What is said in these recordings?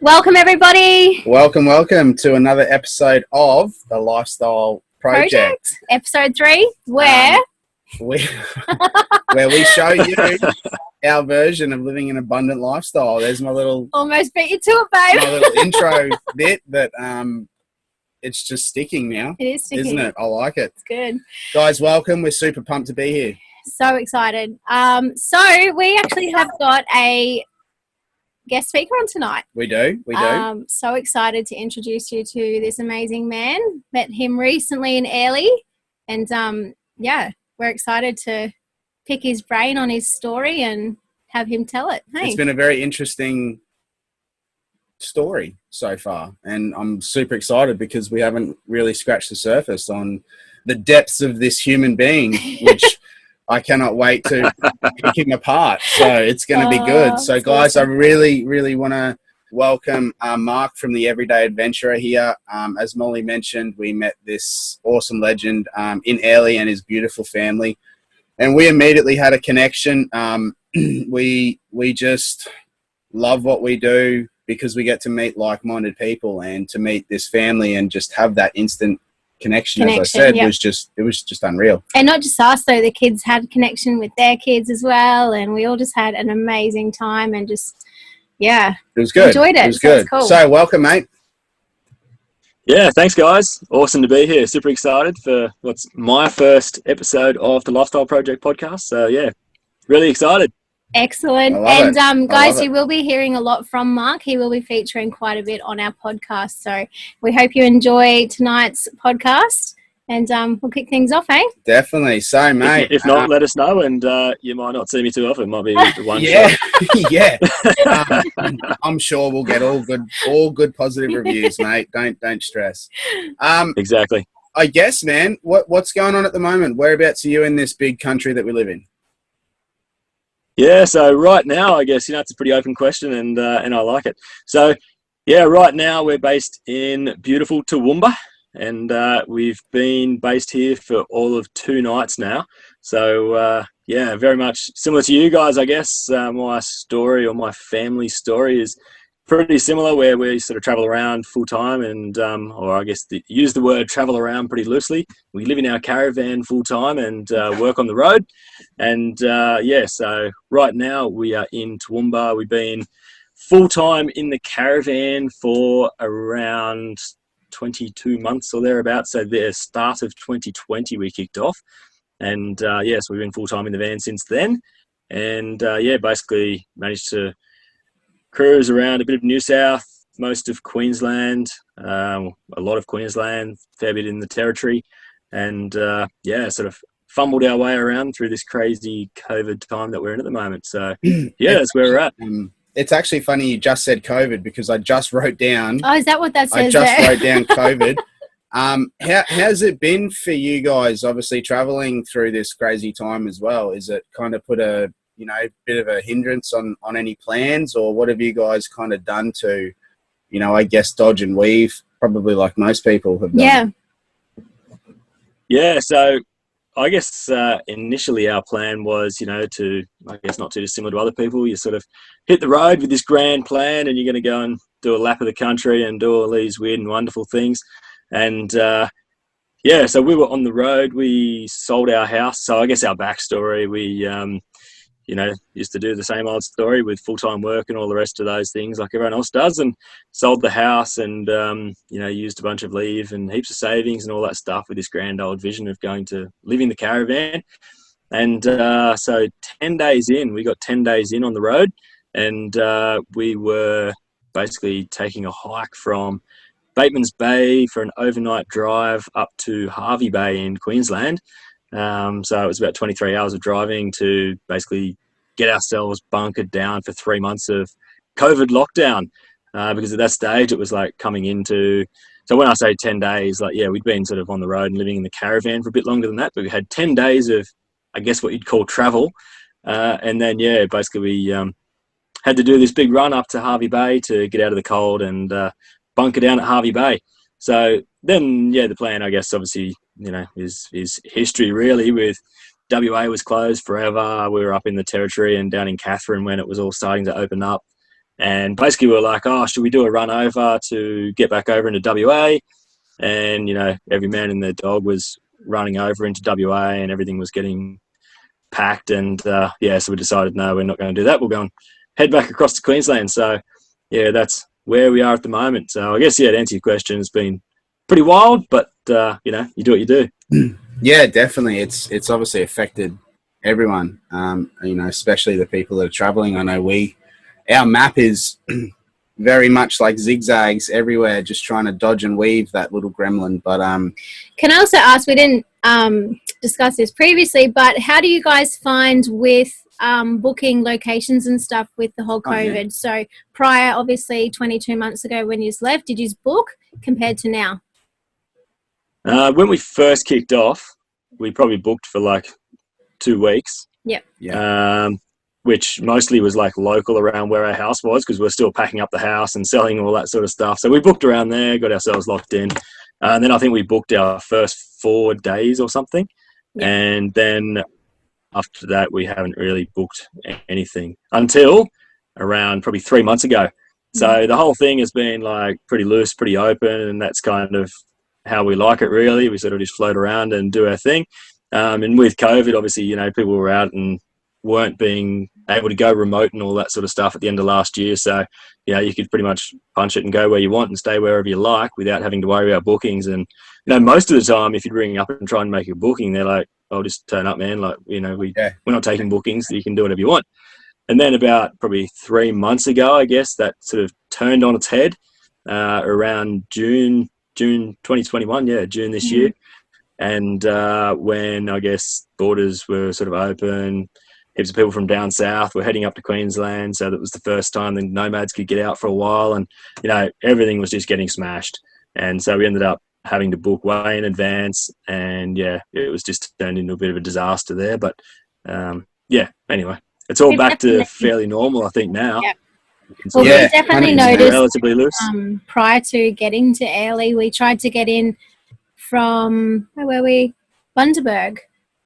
Welcome, everybody. Welcome to another episode of the Lifestyle Project. Episode 3, where we show you our version of living an abundant lifestyle. There's my little almost beat you to it, babe. My little intro bit that it's just sticking now. It is sticking, isn't it? I like it. It's good, guys. Welcome. We're super pumped to be here. So excited. So we actually have got a guest speaker on tonight. We do. So excited to introduce you to this amazing man. Met him recently in Airlie, and we're excited to pick his brain on his story and have him tell it. Hey. It's been a very interesting story so far, and I'm super excited because we haven't really scratched the surface on the depths of this human being, which I cannot wait to pick him apart. So it's going to be good. So guys, awesome. I really want to welcome Mark from the Everyday Adventurer here. As Molly mentioned, we met this awesome legend in Airlie and his beautiful family, and we immediately had a connection. We just love what we do because we get to meet like-minded people and to meet this family and just have that instant connection, as I said, yep. It was just unreal. And not just us though, the kids had connection with their kids as well, and we all just had an amazing time and just it was good. Enjoyed it. It was good. Cool. So welcome, mate. Yeah, thanks guys. Awesome to be here. Super excited for what's my first episode of the Lifestyle Project podcast. So yeah, really excited. Excellent. And guys, you will be hearing a lot from Mark. He will be featuring quite a bit on our podcast. So we hope you enjoy tonight's podcast, and we'll kick things off, eh? Definitely. So, mate. If not, let us know, and you might not see me too often. It might be the one shot. I'm sure we'll get all good positive reviews, mate. Don't stress. Exactly. I guess, man, what's going on at the moment? Whereabouts are you in this big country that we live in? Yeah, so right now, I guess, it's a pretty open question, and I like it. So, yeah, right now we're based in beautiful Toowoomba, and we've been based here for all of 2 nights now. So, very much similar to you guys, I guess. My story, or my family story, is pretty similar, where we sort of travel around full time, and or I guess use the word travel around pretty loosely. We live in our caravan full time and work on the road. And so right now we are in Toowoomba. We've been full time in the caravan for around 22 months or thereabouts. So the start of 2020 we kicked off, and so we've been full time in the van since then. And basically managed to cruise around a bit of New South, most of Queensland, a lot of Queensland, fair bit in the Territory, and sort of fumbled our way around through this crazy COVID time that we're in at the moment. So that's where we're at. It's actually funny you just said COVID, because I just wrote down. Oh, is that what that says? I just wrote down COVID. How's it been for you guys? Obviously, traveling through this crazy time as well. Is it kind of put a bit of a hindrance on any plans, or what have you guys kind of done to, I guess, dodge and weave, probably like most people have done? Yeah. So I guess initially our plan was, to, I guess, not too dissimilar to other people. You sort of hit the road with this grand plan, and you're going to go and do a lap of the country and do all these weird and wonderful things. And so we were on the road. We sold our house. So I guess our backstory, we used to do the same old story with full-time work and all the rest of those things like everyone else does, and sold the house and, used a bunch of leave and heaps of savings and all that stuff with this grand old vision of going to live in the caravan. And so 10 days in, we got 10 days in on the road, and we were basically taking a hike from Bateman's Bay for an overnight drive up to Hervey Bay in Queensland. So it was about 23 hours of driving to basically get ourselves bunkered down for 3 months of COVID lockdown. Because at that stage it was like coming into, so when I say 10 days, we'd been sort of on the road and living in the caravan for a bit longer than that, but we had 10 days of, I guess, what you'd call travel. And then, basically we had to do this big run up to Hervey Bay to get out of the cold and bunker down at Hervey Bay. So then, the plan, I guess, obviously, is history really. With WA was closed forever. We were up in the Territory and down in Catherine when it was all starting to open up. And basically we were like, oh, should we do a run over to get back over into WA? And, you know, every man and their dog was running over into WA and everything was getting packed. And, so we decided, no, we're not going to do that. We'll go and head back across to Queensland. So, yeah, that's where we are at the moment. So I guess, to answer your question, it's been pretty wild, but, you know, you do what you do. Yeah, definitely. It's obviously affected everyone, you know, especially the people that are traveling. I know our map is very much like zigzags everywhere, just trying to dodge and weave that little gremlin. But can I also ask, we didn't discuss this previously, but how do you guys find with booking locations and stuff with the whole COVID? So prior, obviously 22 months ago when you left, did you book compared to now? When we first kicked off, we probably booked for like 2 weeks. Yep. Yeah. Which mostly was like local around where our house was, because we're still packing up the house and selling all that sort of stuff. So we booked around there, got ourselves locked in. And then I think we booked our first 4 days or something. Yep. And then after that, we haven't really booked anything until around probably 3 months ago. So the whole thing has been like pretty loose, pretty open, and that's kind of how we like it, really. We sort of just float around and do our thing. And with COVID, obviously, you know, people were out and weren't being able to go remote and all that sort of stuff at the end of last year. So, you know, you could pretty much punch it and go where you want and stay wherever you like without having to worry about bookings. And, you know, most of the time, if you'd ring up and try and make a booking, they're like, "Oh, just turn up, man. Like, you know, we're not taking bookings. You can do whatever you want." And then about probably 3 months ago, I guess, that sort of turned on its head around June 2021. Yeah, June this year. And when, I guess, borders were sort of open, heaps of people from down south were heading up to Queensland. So that was the first time the nomads could get out for a while. And, you know, everything was just getting smashed. And so we ended up having to book way in advance. And, yeah, it was just turned into a bit of a disaster there. But, anyway, it's all back to fairly normal, I think, now. Yeah. Well, we definitely noticed relatively loose. Prior to getting to Airlie, we tried to get in from, where were we? Bundaberg.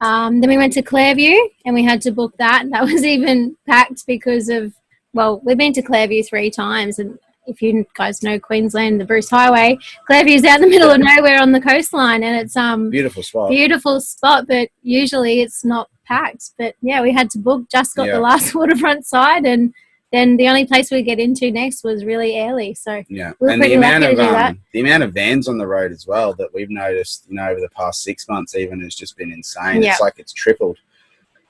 Then we went to Clairview and we had to book that. That was even packed because of, well, we've been to Clairview 3 times. And if you guys know Queensland, the Bruce Highway, Clairview's out in the middle of nowhere on the coastline. And it's beautiful spot, but usually it's not packed. But, yeah, we had to book, just got the last waterfront side, and then the only place we get into next was really Airlie. So we were pretty lucky to do that. The amount of vans on the road as well that we've noticed, you know, over the past 6 months even has just been insane. It's like it's tripled.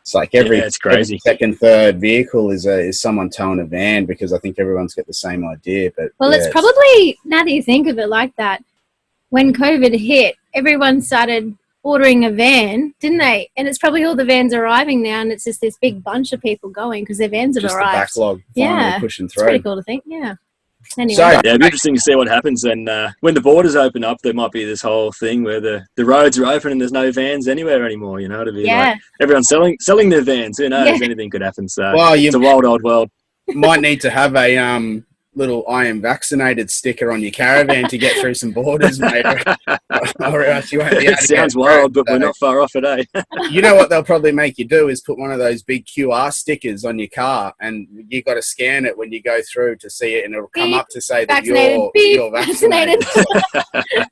It's like it's crazy. Every second, third vehicle is someone towing a van, because I think everyone's got the same idea. But it's probably, now that you think of it like that, when COVID hit, everyone started ordering a van, didn't they? And it's probably all the vans arriving now, and it's just this big bunch of people going because their vans have arrived. Just the backlog finally pushing through. It's pretty cool to think, Anyway. So, it'd be interesting to see what happens. And when the borders open up, there might be this whole thing where the roads are open and there's no vans anywhere anymore. You know, to be like everyone's selling their vans. Who knows? Anything could happen. So it's a wild old world. Might need to have a little "I am vaccinated" sticker on your caravan to get through some borders, mate. Or else you won't be able to sounds wild, but we're not far off today. You know what they'll probably make you do is put one of those big QR stickers on your car, and you got to scan it when you go through to see it, and it'll come up to say that you're vaccinated.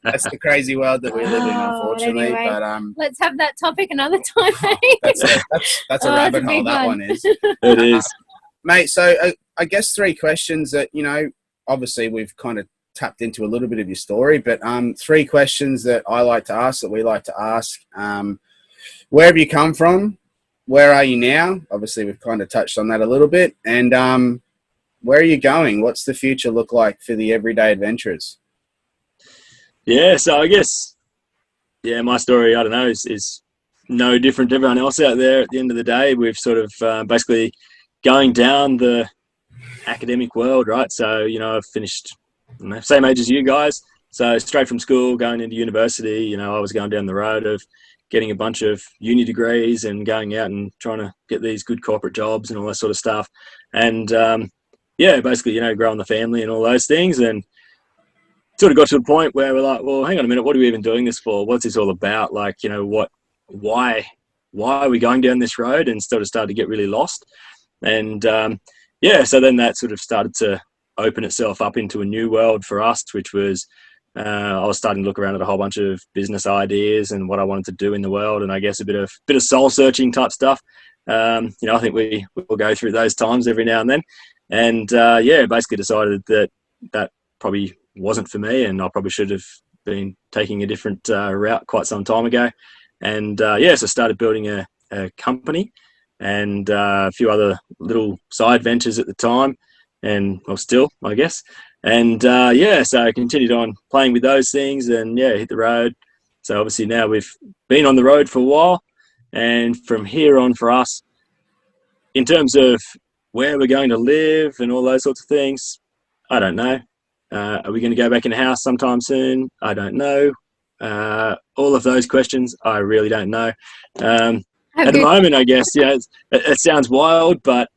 That's the crazy world that we live in, unfortunately. Anyway, but let's have that topic another time, mate. That's a rabbit hole. That one is. It is. Mate, so I guess 3 questions that, you know, obviously we've kind of tapped into a little bit of your story, but 3 questions that I like to ask, that we like to ask. Where have you come from? Where are you now? Obviously, we've kind of touched on that a little bit. And where are you going? What's the future look like for the everyday adventurers? Yeah, so I guess, my story, I don't know, is no different to everyone else out there. At the end of the day, we've sort of basically going down the academic world, right? So, you know, I've finished same age as you guys. So straight from school, going into university, you know, I was going down the road of getting a bunch of uni degrees and going out and trying to get these good corporate jobs and all that sort of stuff. And, basically, you know, growing the family and all those things. And sort of got to the point where we're like, well, hang on a minute, what are we even doing this for? What's this all about? Like, you know, why are we going down this road? And sort of started to get really lost. And, so then that sort of started to open itself up into a new world for us, which was I was starting to look around at a whole bunch of business ideas and what I wanted to do in the world, and I guess a bit of soul searching type stuff. I think we will go through those times every now and then, and basically decided that probably wasn't for me, and I probably should have been taking a different route quite some time ago. And so I started building a company and a few other little side ventures at the time, and still, I guess. And so I continued on playing with those things, and hit the road. So obviously now we've been on the road for a while, and from here on for us, in terms of where we're going to live and all those sorts of things, I don't know. Are we going to go back in the house sometime soon? I don't know. All of those questions, I really don't know. At the moment, I guess, it sounds wild, but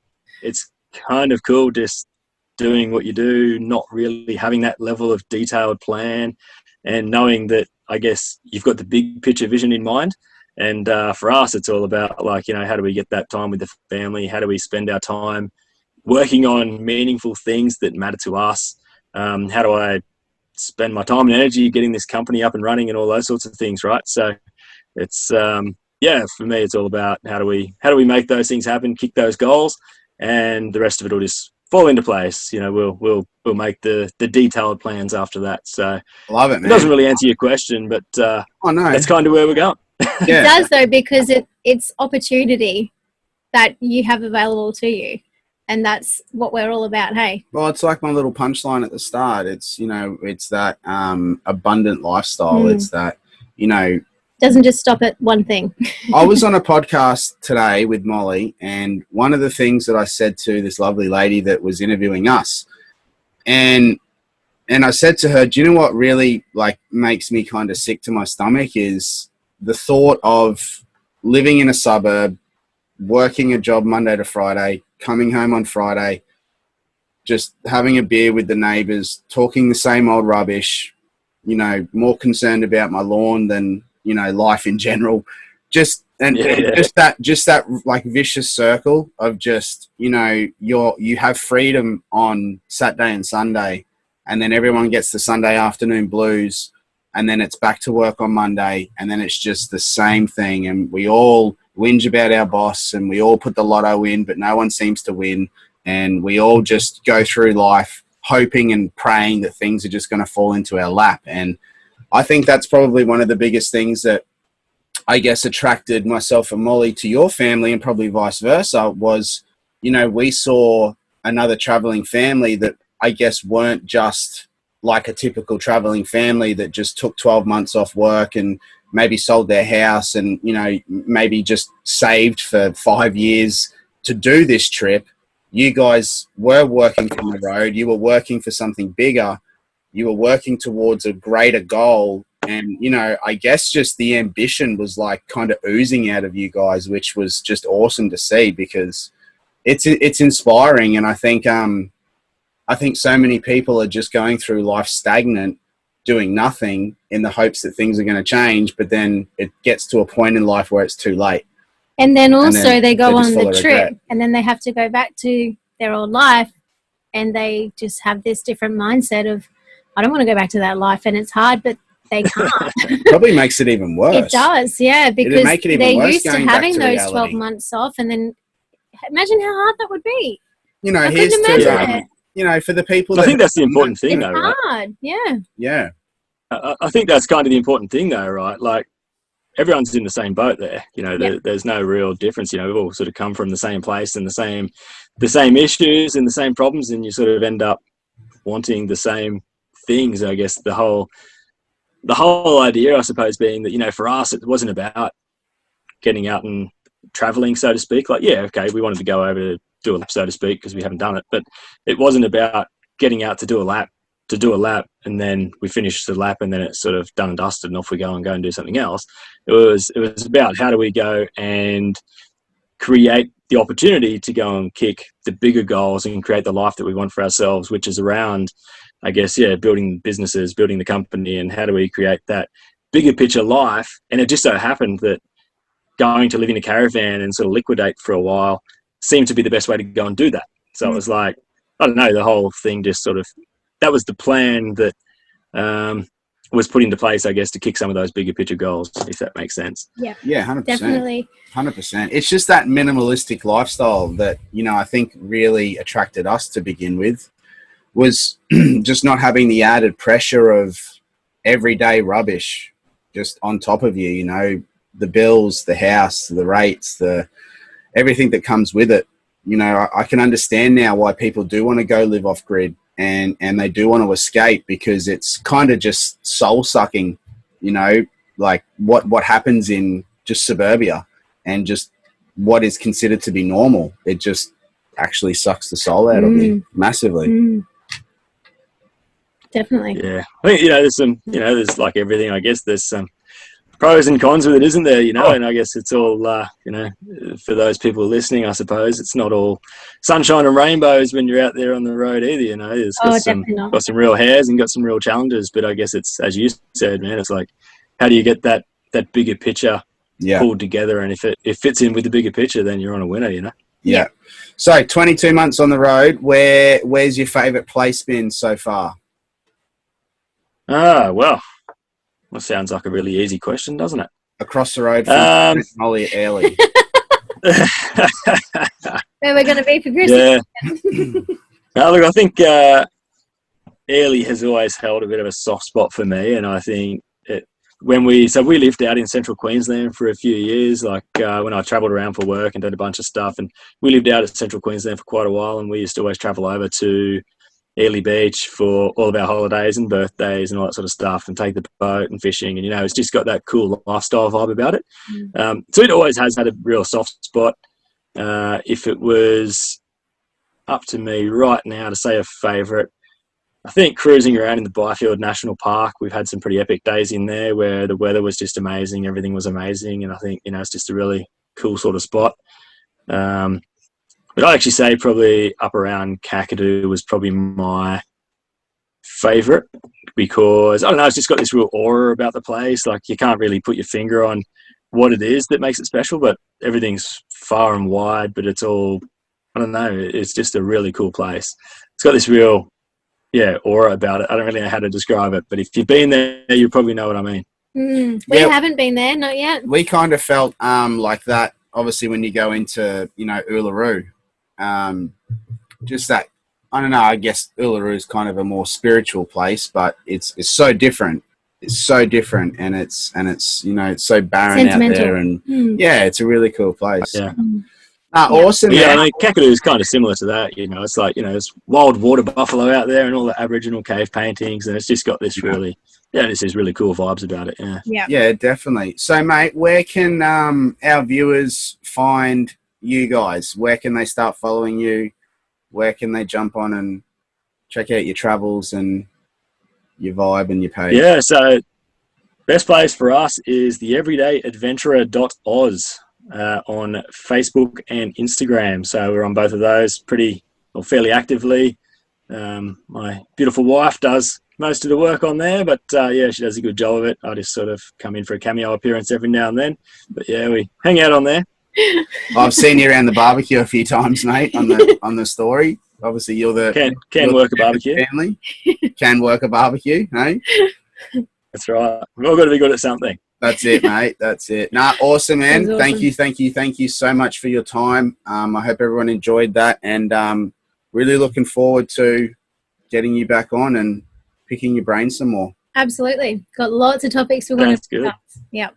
it's kind of cool just doing what you do, not really having that level of detailed plan, and knowing that, I guess, you've got the big picture vision in mind. And for us, it's all about, like, how do we get that time with the family? How do we spend our time working on meaningful things that matter to us? How do I spend my time and energy getting this company up and running and all those sorts of things, right? So it's for me, it's all about how do we make those things happen, kick those goals, and the rest of it will just fall into place. We'll make the detailed plans after that. So Love it, man. It doesn't really answer your question, but that's kind of where we're going. It does, though, because it's opportunity that you have available to you. And that's what we're all about, hey? Well, it's like my little punchline at the start. It's, it's that abundant lifestyle. It's that, doesn't just stop at one thing. I was on a podcast today with Molly, and one of the things that I said to this lovely lady that was interviewing us, and I said to her, do you know what really, like, makes me kind of sick to my stomach is the thought of living in a suburb, working a job Monday to Friday, coming home on Friday, just having a beer with the neighbours, talking the same old rubbish, more concerned about my lawn than, life in general. Just that like vicious circle of just, you have freedom on Saturday and Sunday, and then everyone gets the Sunday afternoon blues, and then it's back to work on Monday, and then it's just the same thing, and we all whinge about our boss, and we all put the lotto in, but no one seems to win, and we all just go through life hoping and praying that things are just going to fall into our lap. And I think that's probably one of the biggest things that I guess attracted myself and Molly to your family, and probably vice versa, was, we saw another traveling family that I guess weren't just like a typical traveling family that just took 12 months off work and maybe sold their house and, maybe just saved for 5 years to do this trip. You guys were working on the road. You were working for something bigger. You were working towards a greater goal. And, I guess just the ambition was like kind of oozing out of you guys, which was just awesome to see, because it's inspiring. And I think so many people are just going through life stagnant, doing nothing in the hopes that things are going to change, but then it gets to a point in life where it's too late. And then also they go on the trip, and then they have to go back to their old life, and they just have this different mindset of, I don't want to go back to that life, and it's hard, but they can't. Probably makes it even worse. It does, yeah, because they're used to having those reality. 12 months off, and then imagine how hard that would be. Here's to, for the people. I think that's the important thing, though, right? It's hard, yeah. Yeah. I think that's kind of the important thing, though, right? Like, everyone's in the same boat there. There's no real difference. We've all sort of come from the same place and the same issues and the same problems, and you sort of end up wanting the same things. I guess the whole idea, I suppose, being that, for us, it wasn't about getting out and traveling, so to speak. Like, yeah, okay, we wanted to go over to do a lap, so to speak, because we haven't done it, but it wasn't about getting out to do a lap, and then we finish the lap and then it's sort of done and dusted and off we go and do something else. It was about how do we go and create the opportunity to go and kick the bigger goals and create the life that we want for ourselves, which is around, I guess, building businesses, building the company, and how do we create that bigger picture life. And it just so happened that going to live in a caravan and sort of liquidate for a while seemed to be the best way to go and do that. So it was like, I don't know, the whole thing just sort of, that was the plan that was put into place, I guess, to kick some of those bigger picture goals, if that makes sense. Yeah, 100%. definitely. 100%. It's just that minimalistic lifestyle that, I think really attracted us to begin with, was just not having the added pressure of everyday rubbish just on top of you, the bills, the house, the rates, everything that comes with it. I can understand now why people do want to go live off grid and they do want to escape, because it's kind of just soul sucking, like what happens in just suburbia and just what is considered to be normal. It just actually sucks the soul out of you massively. Definitely. Yeah. I think, there's like everything, I guess there's some pros and cons with it, isn't there? And I guess it's all, for those people listening, I suppose it's not all sunshine and rainbows when you're out there on the road either. There's got some real hairs and got some real challenges. But I guess it's, as you said, man, it's like, how do you get that bigger picture pulled together? And if it fits in with the bigger picture, then you're on a winner. Yeah. So 22 months on the road. Where's your favourite place been so far? Well. That sounds like a really easy question, doesn't it? Across the road from Brent Molly at Airlie. Where we're going to be for Christmas. Yeah. Look, I think Airlie has always held a bit of a soft spot for me, and I think we lived out in central Queensland for a few years, like when I travelled around for work and did a bunch of stuff, and we lived out at central Queensland for quite a while, and we used to always travel over to Airlie Beach for all of our holidays and birthdays and all that sort of stuff, and take the boat and fishing, and it's just got that cool lifestyle vibe about it. So it always has had a real soft spot. If it was up to me right now to say a favourite, I think cruising around in the Byfield National Park, we've had some pretty epic days in there where the weather was just amazing, everything was amazing, and I think it's just a really cool sort of spot. But I'd actually say probably up around Kakadu was probably my favourite, because, I don't know, it's just got this real aura about the place. Like, you can't really put your finger on what it is that makes it special, but everything's far and wide, but it's all, I don't know, it's just a really cool place. It's got this real, aura about it. I don't really know how to describe it, but if you've been there, you probably know what I mean. We haven't been there, not yet. We kind of felt like that, obviously, when you go into, Uluru. Just that, I don't know, I guess Uluru is kind of a more spiritual place, but it's so different. It's so different, and it's it's so barren out there, and it's a really cool place. Yeah. Awesome. Yeah, I mean, Kakadu is kind of similar to that. It's like, there's wild water buffalo out there and all the Aboriginal cave paintings, and it's just got this really, this is really cool vibes about it. Yeah, definitely. So, mate, where can our viewers find you guys? Where can they start following you? Where can they jump on and check out your travels and your vibe and your page? Yeah, so best place for us is theeverydayadventurer.oz on Facebook and Instagram. So we're on both of those fairly actively. My beautiful wife does most of the work on there, but she does a good job of it. I just sort of come in for a cameo appearance every now and then. But we hang out on there. I've seen you around the barbecue a few times, mate, on the story. Obviously, you're the can work a barbecue. Family can work a barbecue, hey? That's right. We've all got to be good at something. That's it, mate. That's it. Awesome, man. Awesome. Thank you so much for your time. I hope everyone enjoyed that, and really looking forward to getting you back on and picking your brain some more. Absolutely. Got lots of topics we want to discuss. Yep.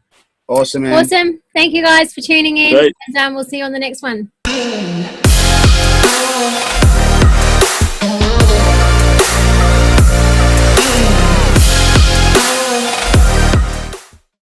Awesome, man. Awesome. Thank you guys for tuning in. Great. And we'll see you on the next one.